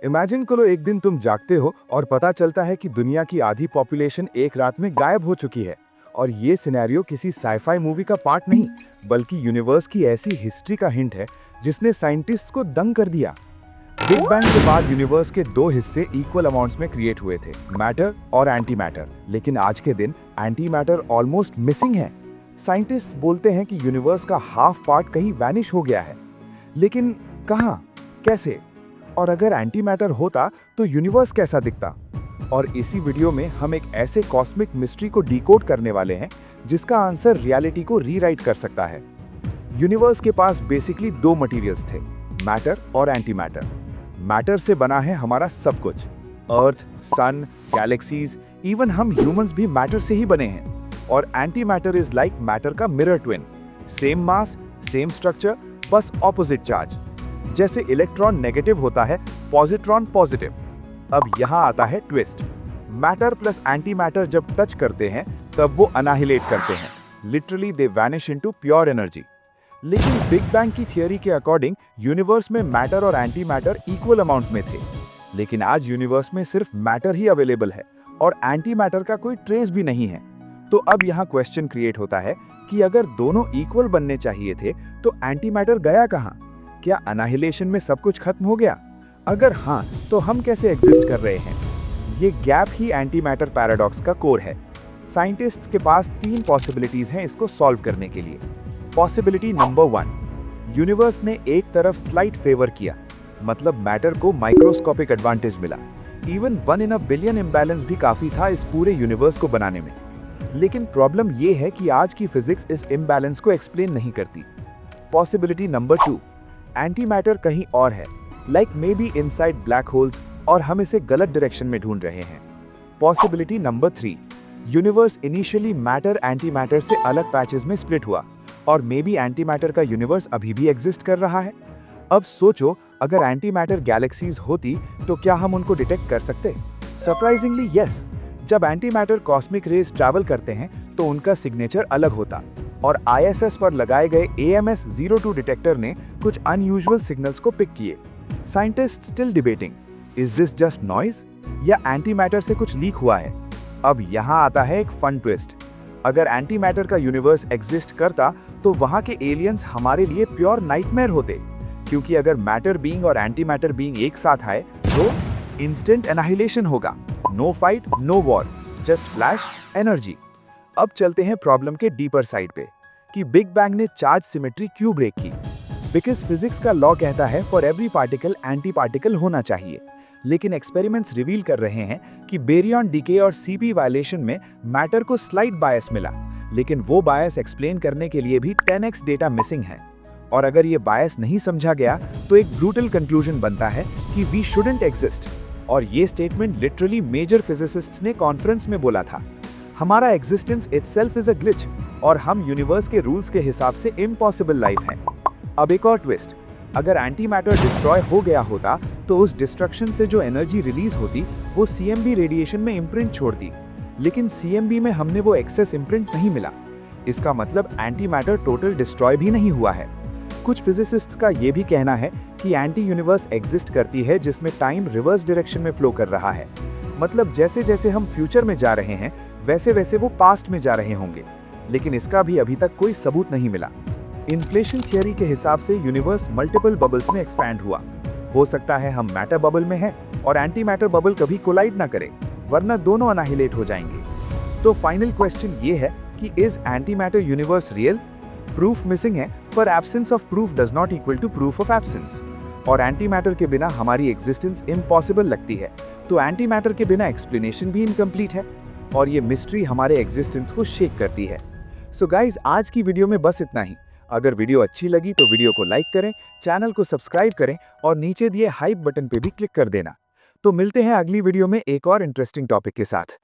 Imagine करो एक दिन तुम जागते हो और पता चलता है कि दुनिया की आधी पॉपुलेशन एक रात में गायब हो चुकी है। और ये सिनेरियो किसी साइफाई मूवी का पार्ट नहीं, बल्कि यूनिवर्स की ऐसी हिस्ट्री का हिंट है जिसने साइंटिस्ट्स को दंग कर दिया। बिग बैंग के बाद यूनिवर्स के दो हिस्से इक्वल अमाउंट्स में क्रिएट हुए थे, मैटर और एंटी मैटर। लेकिन आज के दिन एंटी मैटर ऑलमोस्ट मिसिंग है। साइंटिस्ट बोलते हैं कि यूनिवर्स का हाफ पार्ट कहीं वैनिश हो गया है, लेकिन कहाँ, कैसे? और अगर एंटी मैटर होता तो यूनिवर्स कैसा दिखता? और इसी वीडियो में हम एक ऐसे कॉस्मिक मिस्ट्री को डिकोड करने वाले हैं जिसका आंसर रियलिटी को रीराइट कर सकता है। यूनिवर्स के पास बेसिकली दो मटेरियल्स थे, मैटर और एंटी मैटर। मैटर से बना है हमारा सब कुछ, अर्थ, सन, गैलेक्सीज, इवन हम ह्यूमंस भी मैटर से ही बने हैं। और anti matter is like matter का mirror twin, same mass, same structure, बस ऑपोजिट चार्ज। जैसे इलेक्ट्रॉन नेगेटिव होता है, पॉजिट्रॉन पॉजिटिव। अब यहाँ आता है twist. Matter plus anti matter जब टच करते हैं तब वो अनाहिलेट करते हैं, literally they vanish into pure energy. लेकिन बिग बैंग की थियरी के अकॉर्डिंग यूनिवर्स में मैटर और एंटी मैटर इक्वल अमाउंट में थे। लेकिन आज यूनिवर्स में सिर्फ मैटर ही अवेलेबल है और एंटी मैटर का कोई ट्रेस भी नहीं है। तो अब यहाँ क्वेश्चन क्रिएट होता है कि अगर दोनों इक्वल बनने चाहिए थे तो एंटी मैटर गया कहाँ? क्या अनाहिलेशन में सब कुछ खत्म हो गया? अगर हाँ, तो हम कैसे एग्जिस्ट कर रहे हैं? ये गैप ही एंटी मैटर पैराडॉक्स का कोर है। साइंटिस्ट्स के पास तीन पॉसिबिलिटीज हैं इसको सॉल्व करने के लिए। पॉसिबिलिटी नंबर 1, यूनिवर्स ने एक तरफ स्लाइट फेवर किया, मतलब मैटर को माइक्रोस्कोपिक एडवांटेज मिला। Even 1 in a billion imbalance भी काफी था इस पूरे यूनिवर्स को बनाने में। लेकिन प्रॉब्लम ये है कि आज की फिजिक्स इस इम्बैलेंस को एक्सप्लेन नहीं करती। पॉसिबिलिटी नंबर 2, एंटी मैटर कहीं और है, like may be inside black holes, और हम इसे गलत डायरेक्शन में ढूंढ रहे हैं। Possibility number 3, universe initially matter anti matter से अलग पैचेस में स्प्लिट हुआ और मे बी एंटी मैटर का यूनिवर्स अभी भी एग्जिस्ट कर रहा है। अब सोचो, अगर एंटी मैटर गैलेक्सीज होती तो क्या हम उनको डिटेक्ट कर सकते? Surprisingly yes. जब anti matter cosmic rays travel करते हैं तो उनका सिग्नेचर अलग होता, और ISS पर लगाए गए AMS-02 डिटेक्टर ने कुछ अनयूजुअल सिग्नल्स को पिक किए। Scientist still debating, is this just noise या एंटी मैटर से कुछ लीक हुआ है? अब यहाँ आता है एक फन ट्विस्ट। अगर एंटी मैटर का यूनिवर्स एग्जिस्ट करता तो वहाँ के एलियंस हमारे लिए प्योर नाइटमेयर होते, क्योंकि अगर मैटर बीइंग और एंटी मैटर बीइंग एक साथ आए तो इंस्टेंट एनाहिलेशन होगा। No fight, no war, just flash energy. अब चलते हैं प्रॉब्लम के डीपर साइड पे कि बिग बैंग ने चार्ज सिमेट्री क्यों ब्रेक की। बिकॉज फिजिक्स का लॉ कहता है for every particle anti particle होना चाहिए। लेकिन एक्सपेरिमेंट्स रिवील कर रहे हैं कि बेरियन डीके और CP वायलेशन में मैटर को स्लाइट बायस मिला, लेकिन वो बायस एक्सप्लेन करने के लिए भी 10x डेटा मिसिंग है। और अगर ये बायस नहीं समझा गया तो एक ब्रूटल कंक्लूजन बनता है कि वी शुडंट एग्जिस्ट। और ये स्टेटमेंट लिटरली मेजर फिजिसिस्ट्स ने कॉन्फ्रेंस में बोला था। हमारा existence itself is a glitch और हम यूनिवर्स के रूल्स के हिसाब से इम्पॉसिबल लाइफ हैं। अब एक और ट्विस्ट, अगर एंटी मैटर डिस्ट्रॉय हो गया होता तो उस डिस्ट्रक्शन से जो एनर्जी रिलीज होती वो CMB रेडिएशन में इम्प्रिंट छोड़ती, लेकिन CMB में हमने वो एक्सेस इम्प्रिंट नहीं मिला। इसका मतलब एंटी मैटर टोटल डिस्ट्रॉय भी नहीं हुआ है। कुछ फिजिसिस्ट्स का ये भी कहना है कि एंटी यूनिवर्स एग्जिस्ट करती है जिसमें टाइम रिवर्स डायरेक्शन में फ्लो कर रहा है, मतलब जैसे जैसे हम फ्यूचर में जा रहे हैं वैसे वैसे वो पास्ट में जा रहे होंगे। लेकिन इसका भी अभी तक कोई सबूत नहीं मिला। इन्फ्लेशन थियरी के हिसाब से यूनिवर्स मल्टीपल बबल्स में एक्सपैंड हुआ। हो सकता है हम मैटर बबल में हैं और एंटी मैटर बबल कभी कोलाइड ना करे, वरना दोनों अनाहिलेट हो जाएंगे। तो फाइनल क्वेश्चन ये है कि is anti matter universe real? Proof missing है, पर absence of proof does not equal to proof of absence. और एंटी मैटर के बिना हमारी एग्जिस्टेंस इम्पॉसिबल लगती है, तो एंटी मैटर के बिना एक्सप्लेनेशन भी इनकम्प्लीट है। और ये मिस्ट्री हमारे एग्जिस्टेंस को शेक करती है। सो गाइज, आज की वीडियो में बस इतना ही। अगर वीडियो अच्छी लगी तो वीडियो को लाइक करें, चैनल को सब्सक्राइब करें और नीचे दिए हाइप बटन पे भी क्लिक कर देना। तो मिलते हैं अगली वीडियो में एक और इंटरेस्टिंग टॉपिक के साथ।